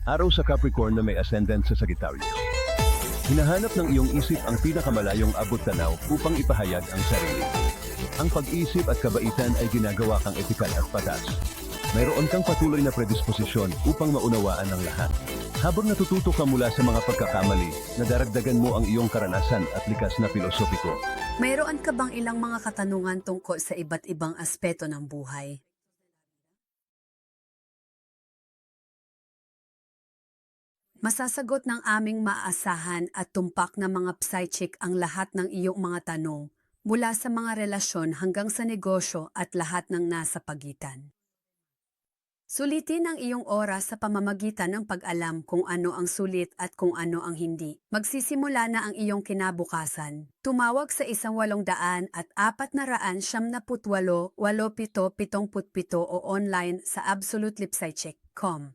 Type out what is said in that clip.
Araw sa Capricorn na may ascendant sa Sagittarius. Hinahanap ng iyong isip ang pinakamalayong abot-tanaw upang ipahayag ang sarili. Ang pag-isip at kabaitan ay ginagawa kang etikal at patas. Mayroon kang patuloy na predisposisyon upang maunawaan ang lahat. Habang natututo ka mula sa mga pagkakamali, nadaragdagan mo ang iyong karanasan at likas na pilosopiko. Mayroon ka bang ilang mga katanungan tungkol sa iba't ibang aspeto ng buhay? Masasagot ng aming maaasahan at tumpak na mga psychic ang lahat ng iyong mga tanong, mula sa mga relasyon hanggang sa negosyo at lahat ng nasa pagitan. Sulitin ang iyong oras sa pamamagitan ng pag-alam kung ano ang sulit at kung ano ang hindi. Magsisimula na ang iyong kinabukasan. Tumawag sa 1-800-478-8777 o online sa absolutelipsycheck.com.